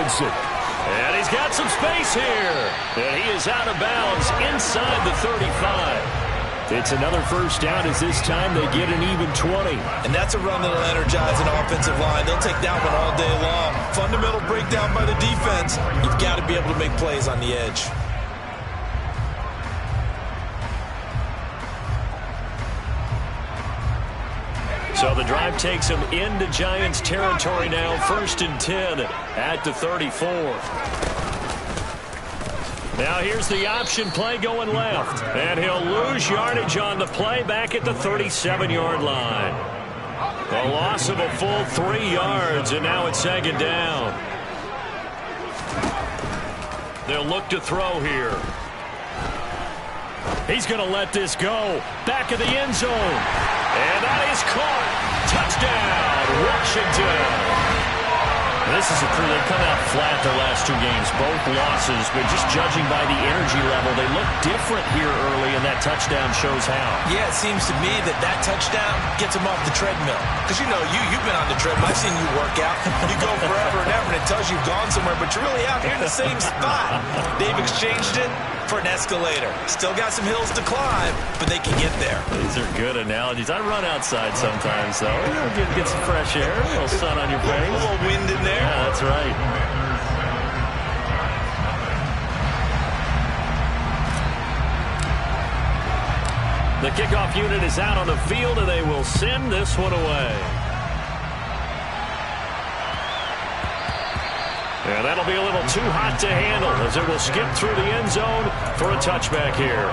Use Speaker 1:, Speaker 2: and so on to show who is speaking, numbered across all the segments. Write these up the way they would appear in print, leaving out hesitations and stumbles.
Speaker 1: gets it.
Speaker 2: And he's got some space here. And he is out of bounds inside the 35. It's another first down as this time they get an even 20.
Speaker 3: And that's a run that'll energize an offensive line. They'll take that one all day long. Fundamental breakdown by the defense. You've got to be able to make plays on the edge.
Speaker 2: So the drive takes them into Giants territory now. 1st and 10 at the 34. Now here's the option play going left. And he'll lose yardage on the play back at the 37-yard line. A loss of a full 3 yards, and now it's 2nd down. They'll look to throw here. He's going to let this go. Back of the end zone. And that is caught. Touchdown, Washington. This is a crew that come out flat their last 2 games, both losses, but just judging by the energy level, they look different here early, and that touchdown shows how.
Speaker 3: Yeah, it seems to me that touchdown gets them off the treadmill. Because, you know, you've been on the treadmill. I've seen you work out. You go forever and ever, and it tells you you've gone somewhere, but you're really out here in the same spot. They've exchanged it for an escalator. Still got some hills to climb, but they can get there.
Speaker 2: These are good analogies. I run outside sometimes, though. Get some fresh air, a little sun on your face.
Speaker 3: A little wind in there.
Speaker 2: Yeah, that's right. The kickoff unit is out on the field, and they will send this one away. And that'll be a little too hot to handle as it will skip through the end zone for a touchback here.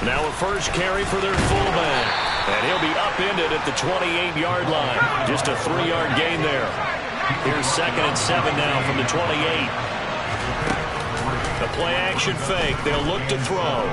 Speaker 2: Now a first carry for their fullback. And he'll be upended at the 28-yard line. Just a 3-yard gain there. Here's 2nd and 7 now from the 28. The play-action fake. They'll look to throw.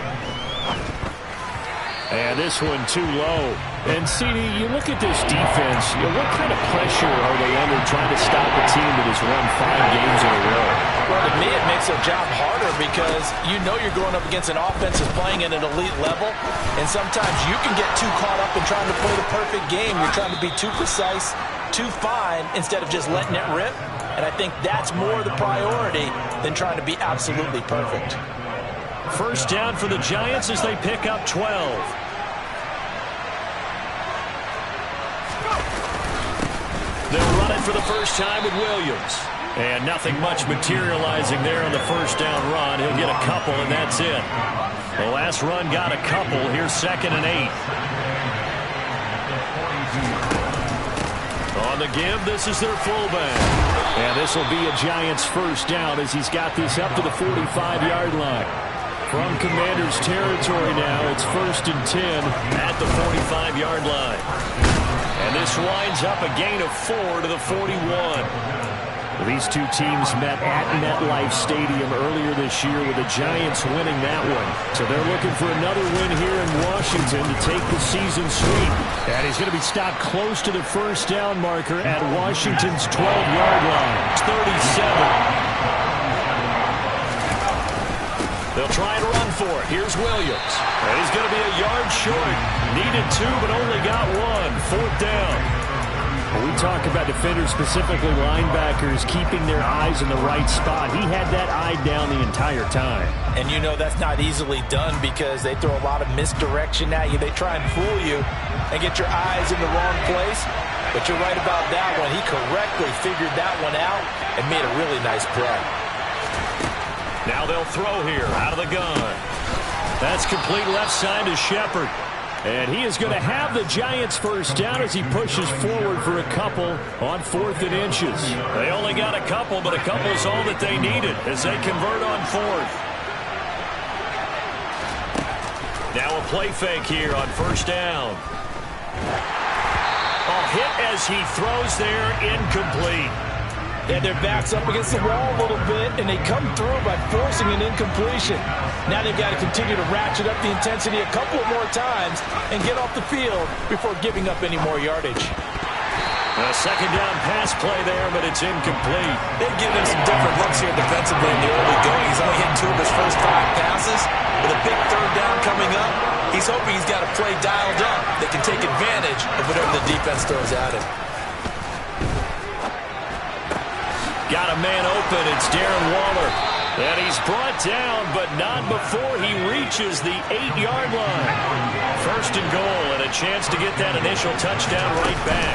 Speaker 2: And this one too low. And, CD, you look at this defense, what kind of pressure are they under trying to stop a team that has won 5 games in a row?
Speaker 3: Well, to me, it makes their job harder because you know you're going up against an offense that's playing at an elite level, and sometimes you can get too caught up in trying to play the perfect game. You're trying to be too precise, too fine, instead of just letting it rip. And I think that's more the priority than trying to be absolutely perfect.
Speaker 2: First down for the Giants as they pick up 12. They'll run it for the first time with Williams. And nothing much materializing there on the first down run. He'll get a couple, and that's it. The last run got a couple. Here's 2nd and 8. On the give, this is their fullback. And this will be a Giants first down as he's got this up to the 45-yard line. From Commanders territory now, it's 1st and 10 at the 45-yard line. And this winds up a gain of 4 to the 41. These two teams met at MetLife Stadium earlier this year with the Giants winning that one. So they're looking for another win here in Washington to take the season sweep. And he's going to be stopped close to the first down marker at Washington's 12-yard line. It's 37. They'll try and run for it. Here's Williams. And he's going to be a yard short. Needed 2, but only got 1. 4th down. When we talk about defenders, specifically linebackers, keeping their eyes in the right spot, he had that eye down the entire time.
Speaker 3: And you know that's not easily done because they throw a lot of misdirection at you. They try and fool you and get your eyes in the wrong place. But you're right about that one. He correctly figured that one out and made a really nice play.
Speaker 2: Now they'll throw here out of the gun. That's complete left side to Shepard. And he is going to have the Giants first down as he pushes forward for a couple on 4th and inches. They only got a couple, but a couple is all that they needed as they convert on 4th. Now a play fake here on first down. A hit as he throws there, incomplete.
Speaker 3: Yeah, their back's up against the wall a little bit, and they come through by forcing an incompletion. Now they've got to continue to ratchet up the intensity a couple of more times and get off the field before giving up any more yardage.
Speaker 2: A second down pass play there, but it's incomplete.
Speaker 3: They've given him some different looks here defensively in the early going. He's only hit 2 of his first 5 passes. With a big 3rd down coming up, He's hoping he's got a play dialed up that can take advantage of whatever the defense throws at him.
Speaker 2: Got a man open. It's Darren Waller. And he's brought down, but not before he reaches the 8-yard line. First and goal, and a chance to get that initial touchdown right back.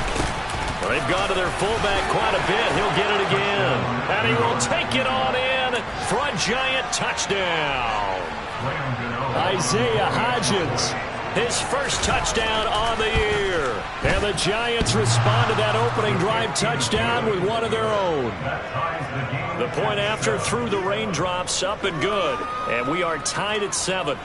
Speaker 2: They've gone to their fullback quite a bit. He'll get it again. And he will take it on in for a Giant touchdown. Isaiah Hodgins, his first touchdown on the year. And the Giants respond to that opening drive touchdown with one of their own. The point after through the raindrops, up and good. And we are tied at 7.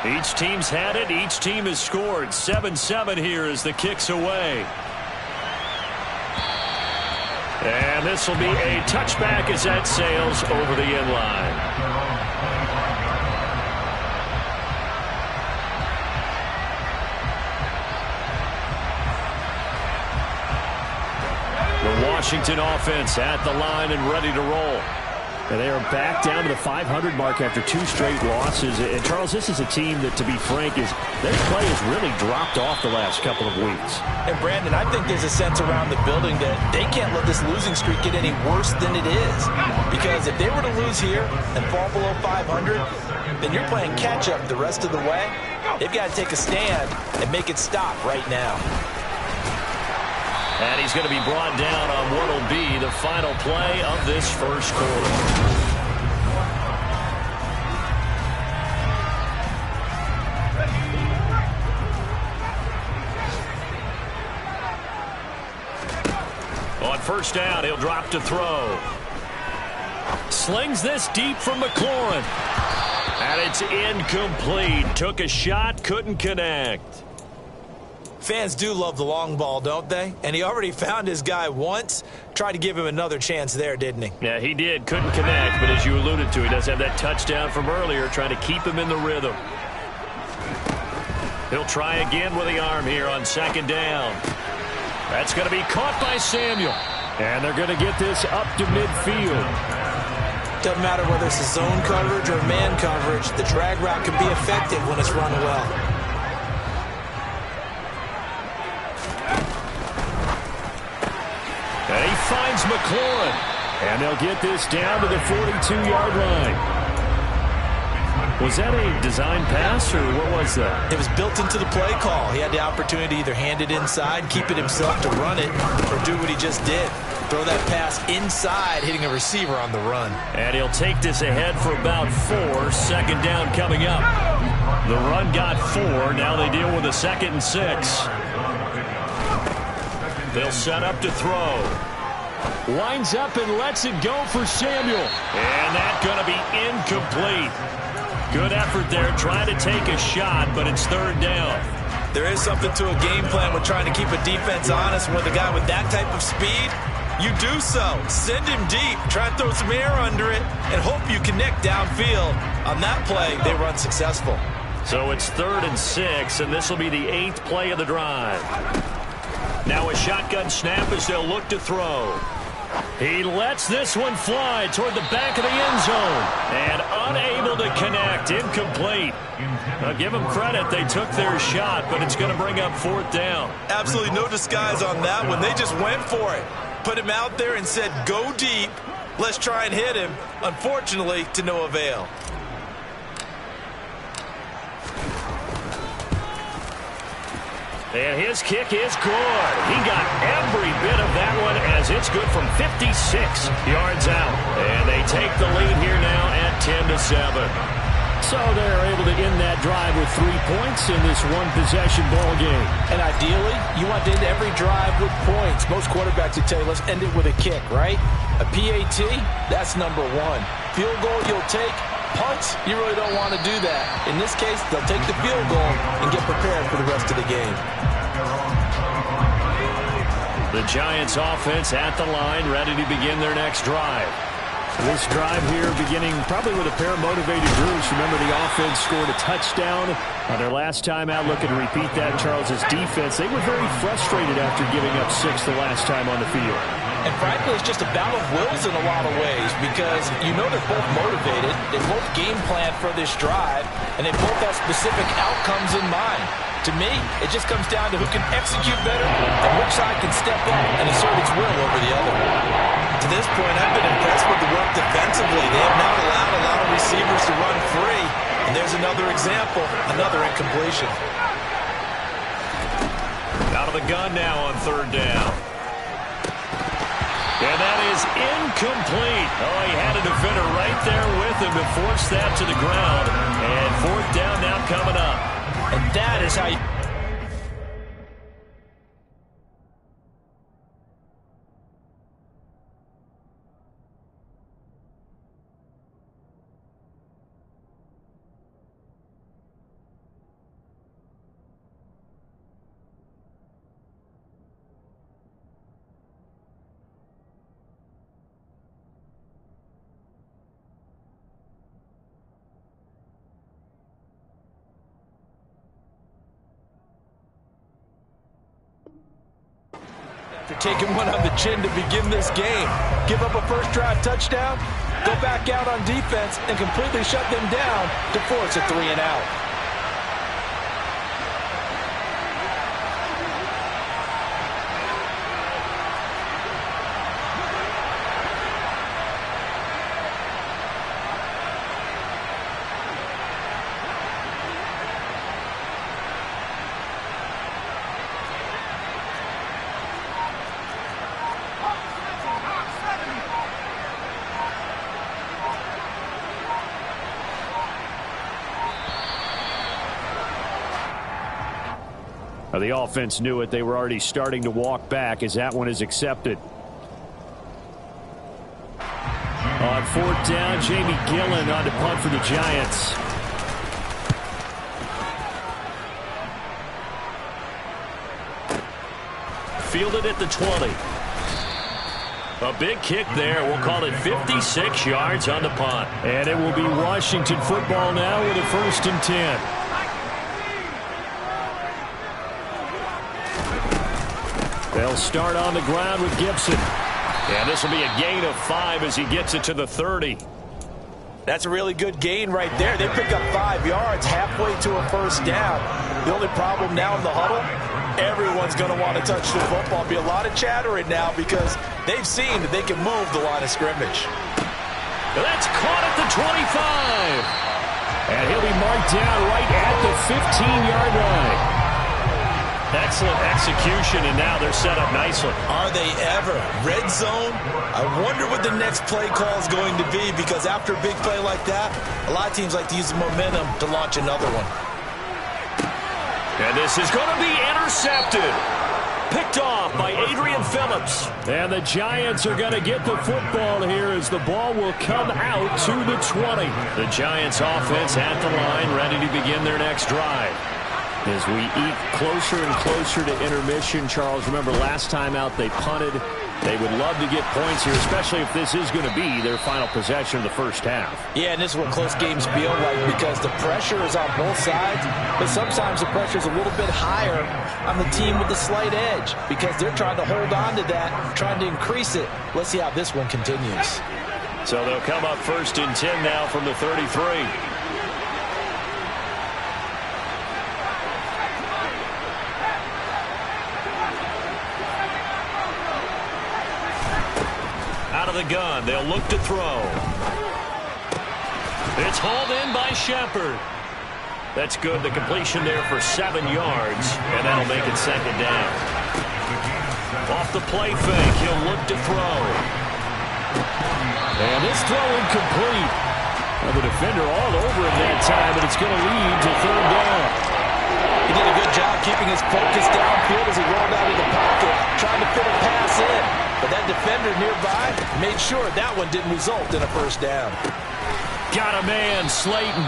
Speaker 2: Each team's had it. Each team has scored. 7-7 here as the kick's away. And this will be a touchback as that sails over the end line. The Washington offense at the line and ready to roll. And they are back down to the 500 mark after 2 straight losses. And, Charles, this is a team that, to be frank, their play has really dropped off the last couple of weeks.
Speaker 3: And, Brandon, I think there's a sense around the building that they can't let this losing streak get any worse than it is. Because if they were to lose here and fall below 500, then you're playing catch-up the rest of the way. They've got to take a stand and make it stop right now.
Speaker 2: And he's going to be brought down on what will be the final play of this first quarter. On first down, he'll drop to throw. Slings this deep from McLaurin. And it's incomplete. Took a shot, couldn't connect.
Speaker 3: Fans do love the long ball, don't they? And he already found his guy once. Tried to give him another chance there, didn't he?
Speaker 2: Yeah, he did. Couldn't connect, but as you alluded to, he does have that touchdown from earlier, trying to keep him in the rhythm. He'll try again with the arm here on second down. That's going to be caught by Samuel. And they're going to get this up to midfield.
Speaker 3: Doesn't matter whether it's a zone coverage or man coverage. The drag route can be effective when it's run well.
Speaker 2: And he finds McLaurin. And they'll get this down to the 42-yard line. Was that a design pass, or what was that?
Speaker 3: It was built into the play call. He had the opportunity to either hand it inside, keep it himself to run it, or do what he just did. Throw that pass inside, hitting a receiver on the run. And
Speaker 2: he'll take this ahead for about 4. Second down coming up. The run got 4. Now they deal with a 2nd and 6. They'll set up to throw. Winds up and lets it go for Samuel. And that's going to be incomplete. Good effort there, trying to take a shot, but it's third down.
Speaker 3: There is something to a game plan with trying to keep a defense honest. With a guy with that type of speed, you do so. Send him deep, try and throw some air under it, and hope you connect downfield. On that play, they run successful.
Speaker 2: So it's 3rd and 6, and this will be the 8th play of the drive. Now a shotgun snap as they'll look to throw. He lets this one fly toward the back of the end zone. And unable to connect. Incomplete. Now give them credit. They took their shot, but it's going to bring up 4th down.
Speaker 3: Absolutely no disguise on that one. They just went for it. Put him out there and said, go deep. Let's try and hit him. Unfortunately, to no avail.
Speaker 2: And his kick is good. He got every bit of that one as it's good from 56 yards out. And they take the lead here now at 10-7. So they're able to end that drive with 3 points in this one-possession ball game.
Speaker 3: And ideally, you want to end every drive with points. Most quarterbacks would tell you, let's end it with a kick, right? A PAT, that's number 1. Field goal you'll take. Punts, you really don't want to do that. In this case, they'll take the field goal and get prepared for the rest of the game.
Speaker 2: The Giants offense at the line, ready to begin their next drive. This drive here beginning probably with a pair of motivated groups. Remember, the offense scored a touchdown on their last time out. Looking to repeat that. Charles's defense, they were very frustrated after giving up 6 the last time on the field.
Speaker 3: And frankly, it's just a battle of wills in a lot of ways because you know they're both motivated. They both game plan for this drive, and they both have specific outcomes in mind. To me, it just comes down to who can execute better and which side can step up and assert its will over the other. To this point, I've been impressed with the work defensively. They have not allowed a lot of receivers to run free. And there's another example, another incompletion.
Speaker 2: Out of the gun now on 3rd down. And that is incomplete. Oh, he had a defender right there with him to force that to the ground. And 4th down now coming up.
Speaker 3: And that is how you... taking one on the chin to begin this game. Give up a first drive touchdown, go back out on defense, and completely shut them down to force a 3-and-out.
Speaker 2: The offense knew it. They were already starting to walk back as that one is accepted. On 4th down, Jamie Gillen on to punt for the Giants. Fielded at the 20. A big kick there. We'll call it 56 yards on the punt. And it will be Washington football now with a 1st and 10. They'll start on the ground with Gibson. And this will be a gain of 5 as he gets it to the 30.
Speaker 3: That's a really good gain right there. They pick up 5 yards halfway to a 1st down. The only problem now in the huddle, everyone's going to want to touch the football. Be a lot of chattering now because they've seen that they can move the line of scrimmage.
Speaker 2: That's caught at the 25. And he'll be marked down right at the 15-yard line. Excellent execution, and now they're set up nicely.
Speaker 3: Are they ever? Red zone? I wonder what the next play call is going to be because after a big play like that, a lot of teams like to use the momentum to launch another one.
Speaker 2: And this is going to be intercepted. Picked off by Adrian Phillips. And the Giants are going to get the football here as the ball will come out to the 20. The Giants offense at the line, ready to begin their next drive. As we eat closer and closer to intermission, Charles, remember last time out they punted. They would love to get points here, especially if this is going to be their final possession of the 1st half.
Speaker 3: Yeah, and this is what close games feel like because the pressure is on both sides, but sometimes the pressure is a little bit higher on the team with the slight edge because they're trying to hold on to that, trying to increase it. Let's see how this one continues.
Speaker 2: So they'll come up 1st and 10 now from the 33. The gun. They'll look to throw. It's hauled in by Shepard. That's good. The completion there for 7 yards, and that'll make it 2nd down. Off the play fake, he'll look to throw. And this throw incomplete. Well, the defender all over him that time, but it's going to lead to 3rd down.
Speaker 3: He did a good job keeping his focus downfield as he rolled out of the pocket, trying to fit a pass in. But that defender nearby made sure that one didn't result in a 1st down.
Speaker 2: Got a man, Slayton.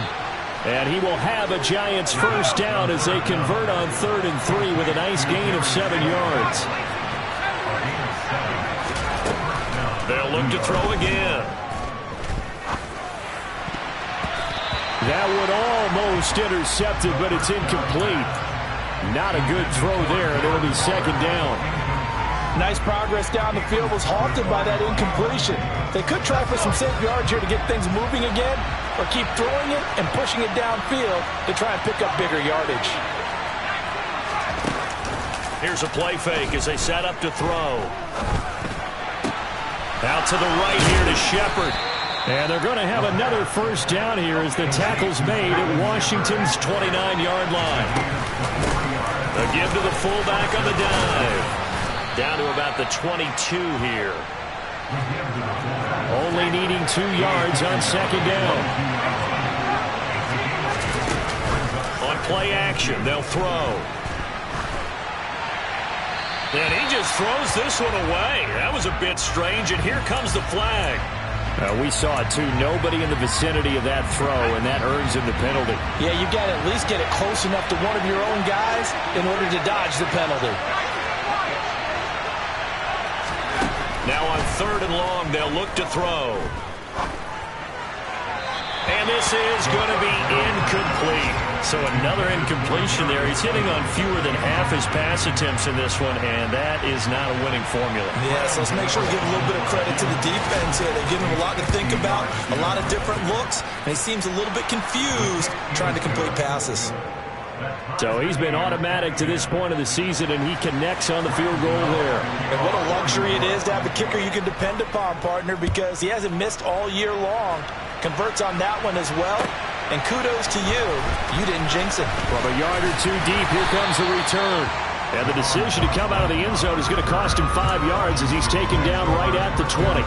Speaker 2: And he will have a Giants 1st down as they convert on 3rd and 3 with a nice gain of 7 yards. They'll look to throw again. That would almost intercept it, but it's incomplete. Not a good throw there, and it'll be second down.
Speaker 3: Nice progress down the field, was halted by that incompletion. They could try for some safe yards here to get things moving again, or keep throwing it and pushing it downfield to try and pick up bigger yardage.
Speaker 2: Here's a play fake as they set up to throw. Out to the right here to Shepard. And they're going to have another first down here as the tackle's made at Washington's 29-yard line. A give to the fullback on the dive. Down to about the 22 here. Only needing 2 yards on second down. On play action, they'll throw. And he just throws this one away. That was a bit strange, and here comes the flag. We saw it, too. Nobody in the vicinity of that throw, and that earns him the penalty.
Speaker 3: Yeah, you got to at least get it close enough to one of your own guys in order to dodge the penalty.
Speaker 2: Now on 3rd and long, they'll look to throw. And this is going to be incomplete. So another incompletion there. He's hitting on fewer than half his pass attempts in this one, and that is not a winning formula.
Speaker 3: Yeah, so let's make sure we give a little bit of credit to the defense here. They've given him a lot to think about, a lot of different looks, and he seems a little bit confused trying to complete passes.
Speaker 2: So he's been automatic to this point of the season, and he connects on the field goal there.
Speaker 3: And what a luxury it is to have a kicker you can depend upon, partner, because he hasn't missed all year long. Converts on that one as well. And kudos to you. You didn't jinx it.
Speaker 2: From a yard or 2 deep, here comes the return. And the decision to come out of the end zone is going to cost him 5 yards as he's taken down right at the 20.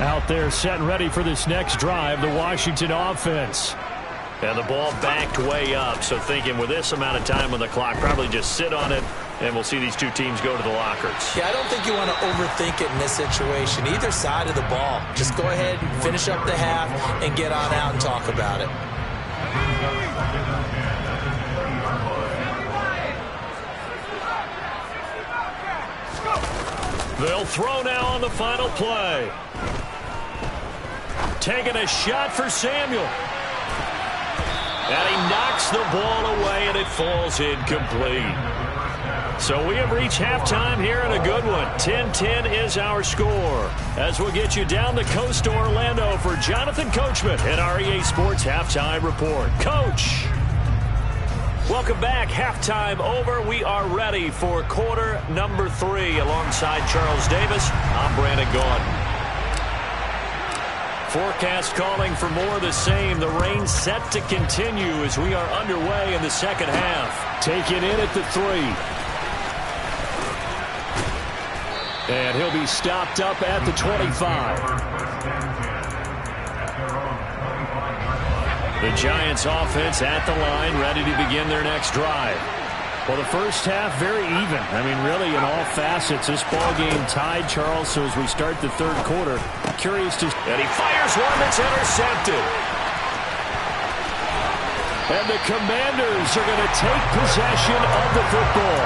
Speaker 2: Out there set and ready for this next drive, the Washington offense. And the ball backed way up, so thinking with this amount of time on the clock, probably just sit on it, and we'll see these two teams go to the lockers.
Speaker 3: Yeah, I don't think you want to overthink it in this situation, either side of the ball. Just go ahead and finish up the half and get on out and talk about it.
Speaker 2: They'll throw now on the final play. Taking a shot for Samuel. And he knocks the ball away, and it falls incomplete. So we have reached halftime here in a good one. 10-10 is our score. As we'll get you down the coast to Orlando for Jonathan Coachman and our EA Sports Halftime Report. Coach! Welcome back. Halftime over. We are ready for quarter number 3. Alongside Charles Davis, I'm Brandon Gaudin. Forecast calling for more of the same. The rain set to continue as we are underway in the second half. Taken in at the 3. And he'll be stopped up at the 25. The Giants offense at the line, ready to begin their next drive. Well, the first half, very even. I mean, really, in all facets, this ball game tied, Charles. So as we start the third quarter, curious to... And he fires one that's intercepted. And the Commanders are going to take possession of the football.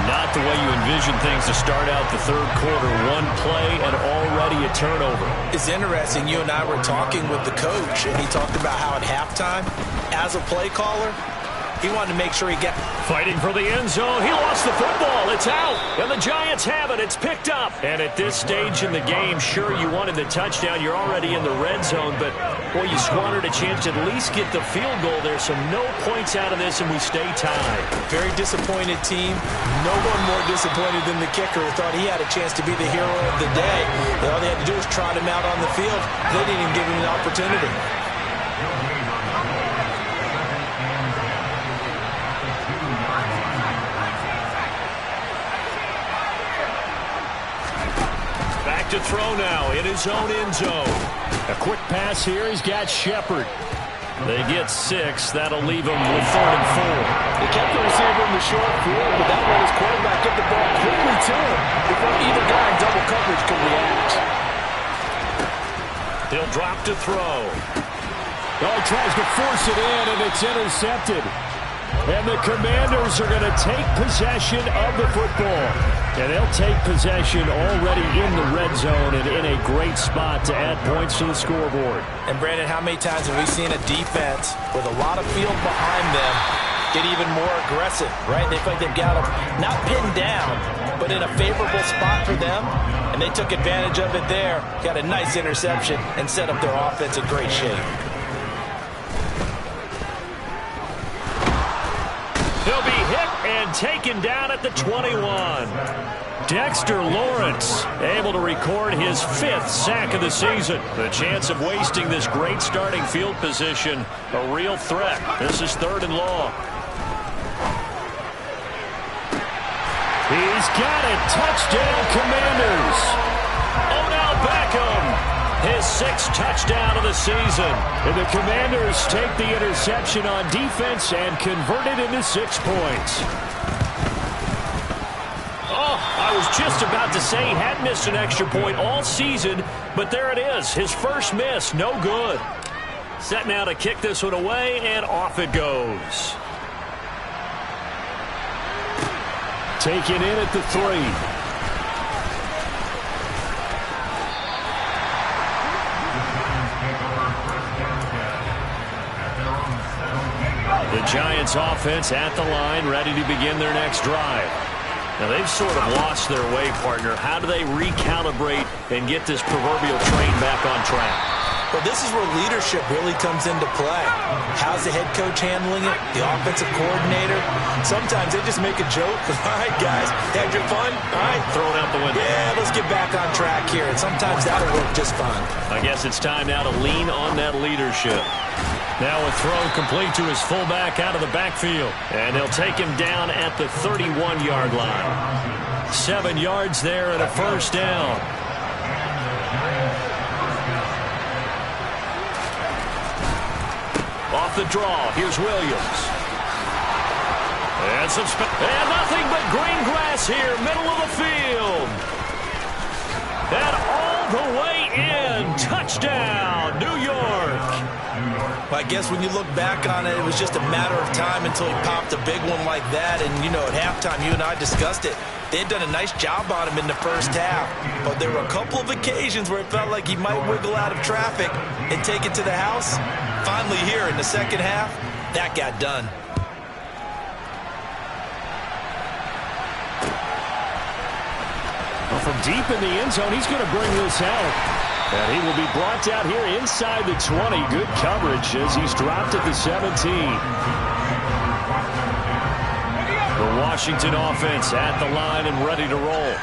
Speaker 2: Not the way you envision things to start out the third quarter. One play and already a turnover.
Speaker 3: It's interesting. You and I were talking with the coach, and he talked about how at halftime, as a play caller, he wanted to make sure he got...
Speaker 2: Fighting for the end zone. He lost the football. It's out. And the Giants have it. It's picked up. And at this stage in the game, sure, you wanted the touchdown. You're already in the red zone. But, boy, you squandered a chance to at least get the field goal there. So no points out of this, and we stay tied.
Speaker 3: Very disappointed team. No one more disappointed than the kicker who thought he had a chance to be the hero of the day. All they had to do was trot him out on the field. They didn't even give him an opportunity.
Speaker 2: To throw now in his own end zone. A quick pass here. He's got Shepard. They get 6. That'll leave him with 3rd and 4.
Speaker 3: They kept the receiver in the short field, but that let his quarterback get the ball quickly to him before either guy in double coverage could react.
Speaker 2: He'll drop to throw.
Speaker 1: Oh, he tries to force it in, and it's intercepted.
Speaker 2: And the Commanders are going to take possession of the football. And they'll take possession already in the red zone and in a great spot to add points to the scoreboard.
Speaker 3: And, Brandon, how many times have we seen a defense with a lot of field behind them get even more aggressive, right? They feel like they've got them not pinned down, but in a favorable spot for them, and they took advantage of it there, got a nice interception, and set up their offense in great shape.
Speaker 2: He'll be hit and taken down at the 21. Dexter Lawrence able to record his 5th sack of the season. The chance of wasting this great starting field position, a real threat. This is 3rd and long. He's got it. Touchdown, Commanders. Odell Beckham, his 6th touchdown of the season. And the Commanders take the interception on defense and convert it into 6 points. Oh, I was just about to say he hadn't missed an extra point all season, but there it is. His first miss, no good. Set now to kick this one away, and off it goes. Taken in at the 3. The Giants offense at the line, ready to begin their next drive. Now, they've sort of lost their way, partner. How do they recalibrate and get this proverbial train back on track?
Speaker 3: Well, this is where leadership really comes into play. How's the head coach handling it? The offensive coordinator? Sometimes they just make a joke. All right, guys, had your fun? All right.
Speaker 2: Throw it out the window.
Speaker 3: Yeah, let's get back on track here. And sometimes that'll work just fine.
Speaker 2: I guess it's time now to lean on that leadership. Now a throw complete to his fullback out of the backfield. And they'll take him down at the 31-yard line. 7 yards there and a first down. Off the draw, here's Williams. And nothing but green grass here, middle of the field. And all the way in, touchdown, New York.
Speaker 3: Well, I guess when you look back on it, it was just a matter of time until he popped a big one like that. And, you know, at halftime, you and I discussed it. They had done a nice job on him in the first half. But there were a couple of occasions where it felt like he might wiggle out of traffic and take it to the house. Finally here in the second half, that got done.
Speaker 2: Well, from deep in the end zone, he's going to bring this out. And he will be brought down here inside the 20. Good coverage as he's dropped at the 17. The Washington offense at the line and ready to roll.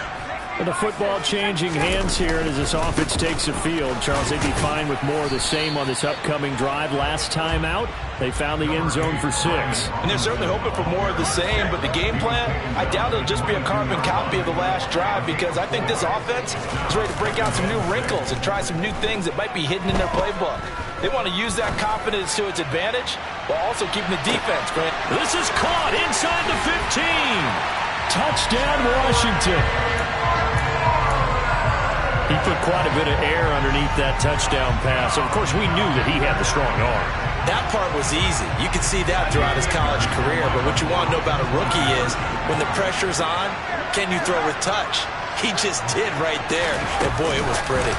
Speaker 2: And the football changing hands here as this offense takes the field. Charles, they'd be fine with more of the same on this upcoming drive. Last time out, they found the end zone for 6.
Speaker 3: And they're certainly hoping for more of the same, but the game plan, I doubt it'll just be a carbon copy of the last drive because I think this offense is ready to break out some new wrinkles and try some new things that might be hidden in their playbook. They want to use that confidence to its advantage while also keeping the defense, Grant.
Speaker 2: This is caught inside the 15. Touchdown, Washington. He put quite a bit of air underneath that touchdown pass. Of course, we knew that he had the strong arm.
Speaker 3: That part was easy. You could see that throughout his college career. But what you want to know about a rookie is when the pressure's on, can you throw with touch? He just did right there. And, boy, it was pretty.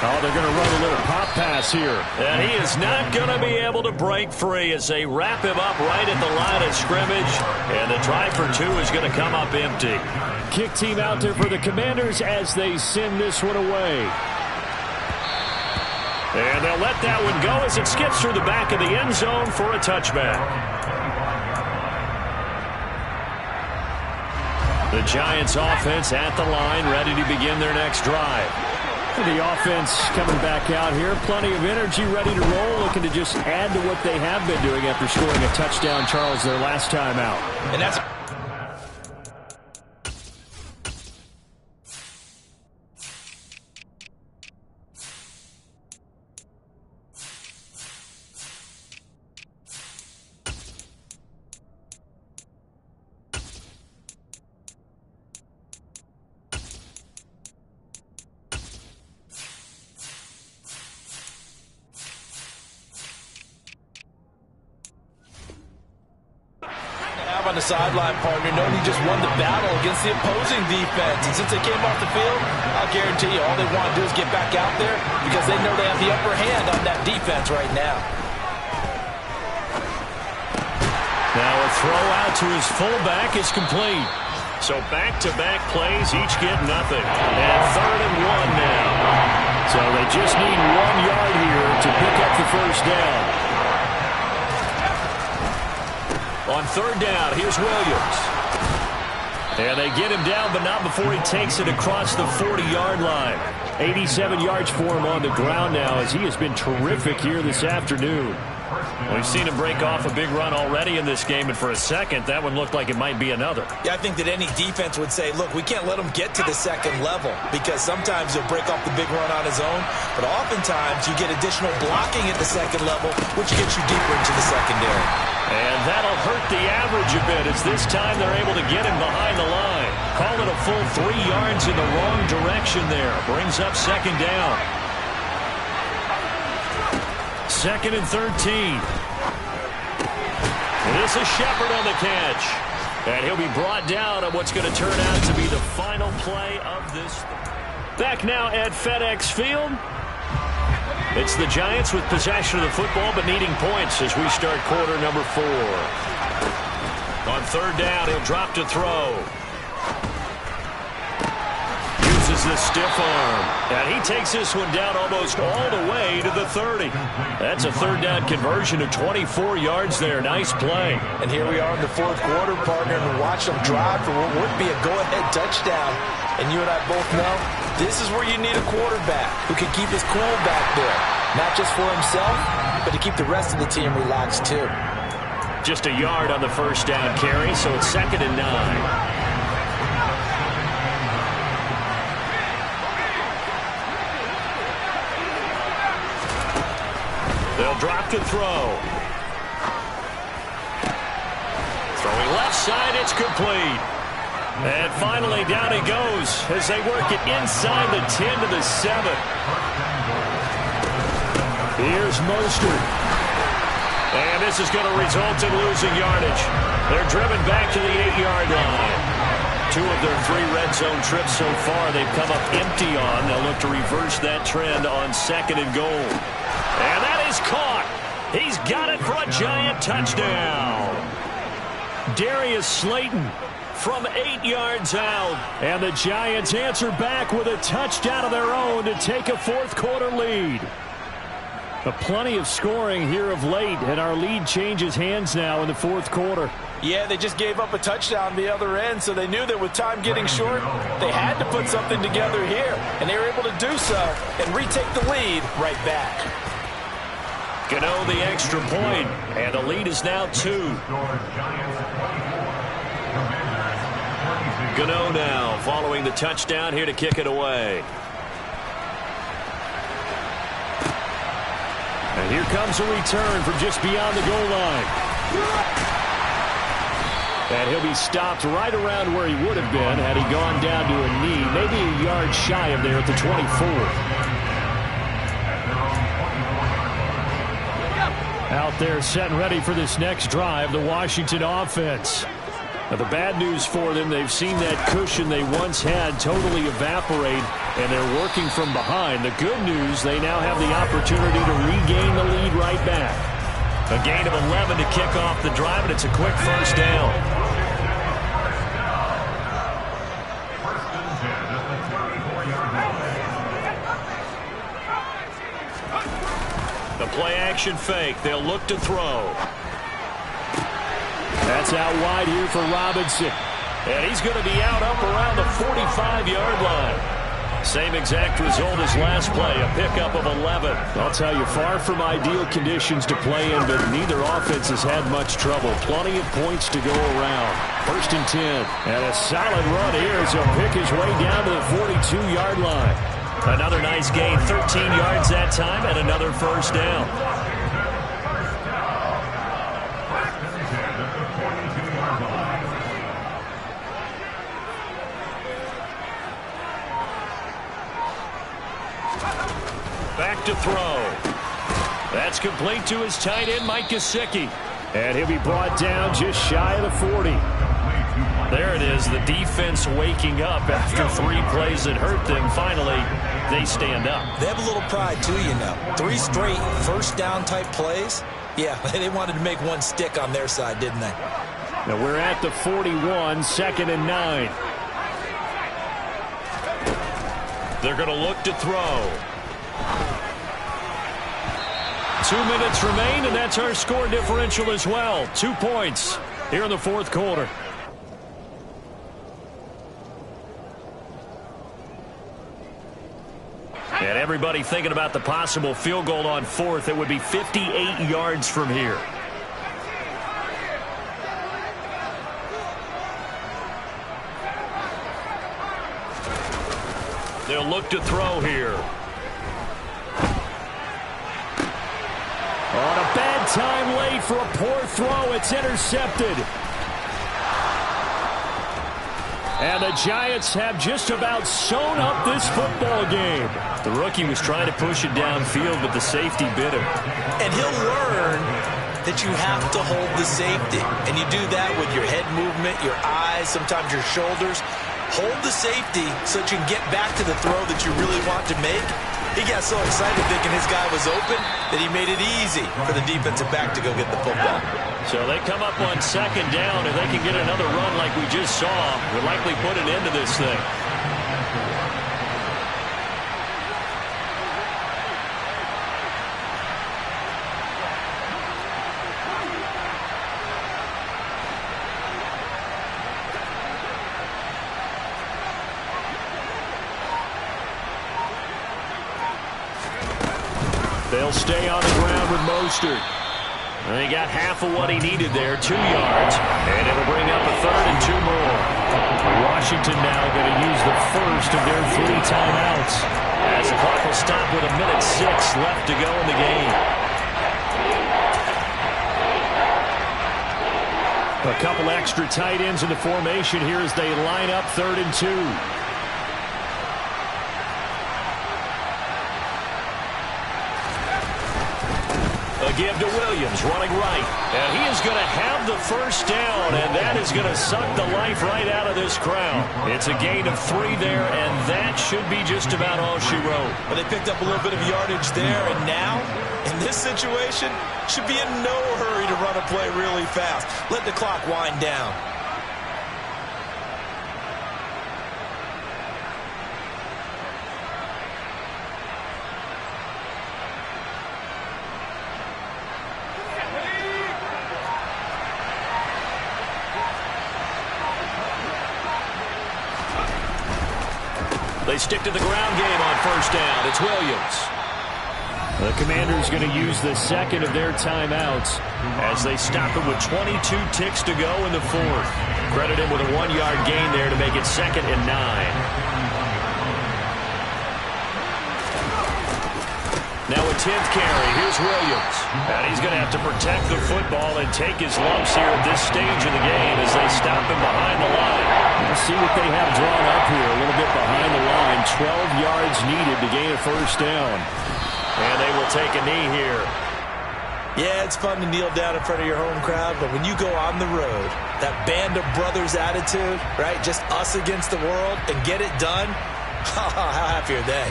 Speaker 2: Oh, they're going to run a little pop pass here. And he is not going to be able to break free as they wrap him up right at the line of scrimmage. And the try for 2 is going to come up empty. Kick team out there for the Commanders as they send this one away. And they'll let that one go as it skips through the back of the end zone for a touchback. The Giants offense at the line, ready to begin their next drive. The offense coming back out here, plenty of energy, ready to roll, looking to just add to what they have been doing after scoring a touchdown, Charles, their last time out.
Speaker 3: And that's on the sideline, partner, knowing he just won the battle against the opposing defense. And since they came off the field, I'll guarantee you all they want to do is get back out there because they know they have the upper hand on that defense right now.
Speaker 2: Now a throw out to his fullback is complete. So back-to-back plays, each get nothing. And 3rd and 1 now. So they just need 1 yard here to pick up the first down. On 3rd down, here's Williams. And they get him down, but not before he takes it across the 40-yard line. 87 yards for him on the ground now as he has been terrific here this afternoon. We've seen him break off a big run already in this game, and for a second, that one looked like it might be another.
Speaker 3: Yeah, I think that any defense would say, look, we can't let him get to the second level because sometimes he'll break off the big run on his own, but oftentimes you get additional blocking at the second level, which gets you deeper into the secondary.
Speaker 2: And that'll hurt the average a bit as this time they're able to get him behind the line. Call it a full 3 yards in the wrong direction there. Brings up 2nd down. 2nd and 13. This is Shepard on the catch. And he'll be brought down on what's going to turn out to be the final play of this. Back now at FedEx Field. It's the Giants with possession of the football but needing points as we start quarter number 4. On 3rd down, he'll drop to throw. Uses the stiff arm. And he takes this one down almost all the way to the 30. That's a 3rd down conversion of 24 yards there. Nice play.
Speaker 3: And here we are in the 4th quarter, partner, and watch them drive for what would be a go-ahead touchdown. And you and I both know this is where you need a quarterback who can keep his cool back there. Not just for himself, but to keep the rest of the team relaxed too.
Speaker 2: Just a yard on the 1st down carry, so it's 2nd and 9. They'll drop to throw. Throwing left side, it's complete. And finally, down he goes as they work it inside the 10 to the 7. Here's Mostert. And this is going to result in losing yardage. They're driven back to the 8-yard line. 2 of their 3 red zone trips so far they've come up empty on. They'll look to reverse that trend on 2nd and goal. And that is caught. He's got it for a Giant touchdown. Darius Slayton from 8 yards out. And the Giants answer back with a touchdown of their own to take a 4th quarter lead. Plenty of scoring here of late, and our lead changes hands now in the 4th quarter.
Speaker 3: Yeah, they just gave up a touchdown the other end, so they knew that with time getting short, they had to put something together here, and they were able to do so and retake the lead right back.
Speaker 2: Gano the extra point, and the lead is now 2. Gano now following the touchdown here to kick it away. And here comes a return from just beyond the goal line. And he'll be stopped right around where he would have been had he gone down to a knee, maybe a yard shy of there at the 24. Out there set and ready for this next drive, the Washington offense. Now, the bad news for them, they've seen that cushion they once had totally evaporate, and they're working from behind. The good news, they now have the opportunity to regain the lead right back. A gain of 11 to kick off the drive, and it's a quick 1st down. The play-action fake. They'll look to throw. That's out wide here for Robinson. And he's going to be out up around the 45-yard line. Same exact result as last play, a pickup of 11. I'll tell you, far from ideal conditions to play in, but neither offense has had much trouble. Plenty of points to go around. 1st and 10. And a solid run here as he'll pick his way down to the 42-yard line. Another nice gain, 13 yards that time, and another 1st down. Back to throw. That's complete to his tight end, Mike Gesicki. And he'll be brought down just shy of the 40.
Speaker 1: There it is, the defense waking up after 3 plays that hurt them. Finally, they stand up.
Speaker 3: They have a little pride, too, you know. 3 straight first-down type plays. Yeah, they wanted to make one stick on their side, didn't they?
Speaker 2: Now we're at the 41, 2nd and 9.
Speaker 1: They're going to look to throw.
Speaker 2: 2 minutes remain, and that's our score differential as well. 2 points here in the 4th quarter.
Speaker 1: And everybody thinking about the possible field goal on 4th. It would be 58 yards from here. They'll look to throw here.
Speaker 2: On a bad time late for a poor throw. It's intercepted. And the Giants have just about sewn up this football game.
Speaker 1: The rookie was trying to push it downfield, but the safety bit him.
Speaker 3: And he'll learn that you have to hold the safety. And you do that with your head movement, your eyes, sometimes your shoulders. Hold the safety so that you can get back to the throw that you really want to make. He got so excited thinking his guy was open that he made it easy for the defensive back to go get the football.
Speaker 1: So they come up on 2nd down. If they can get another run like we just saw, we'll likely put an end to this thing.
Speaker 2: They'll stay on the ground with Mostert. And he got half of what he needed there, 2 yards. And it'll bring up a 3rd and 2 more. Washington now going to use the first of their 3 timeouts.
Speaker 1: As the clock will stop with 1:06 left to go in the game.
Speaker 2: A couple extra tight ends in the formation here as they line up 3rd and 2.
Speaker 1: A give to Williams, running right.
Speaker 2: And he is going to have the first down, and that is going to suck the life right out of this crowd. It's a gain of 3 there, and that should be just about all she wrote.
Speaker 3: But they picked up a little bit of yardage there, and now, in this situation, should be in no hurry to run a play really fast. Let the clock wind down.
Speaker 1: They stick to the ground game on 1st down. It's Williams.
Speaker 2: The Commanders going to use the 2nd of their timeouts
Speaker 1: as they stop it with 22 ticks to go in the 4th. Credit him with a 1-yard gain there to make it 2nd and 9. Now a 10th carry. Here's Williams. And he's going to have to protect the football and take his lumps here at this stage of the game as they stop him behind the line.
Speaker 2: Let's see what they have drawn up here. A little bit behind the line. 12 yards needed to gain a first down.
Speaker 1: And they will take a knee here.
Speaker 3: Yeah, it's fun to kneel down in front of your home crowd, but when you go on the road, that band of brothers attitude, right? Just us against the world and get it done. How happy are they?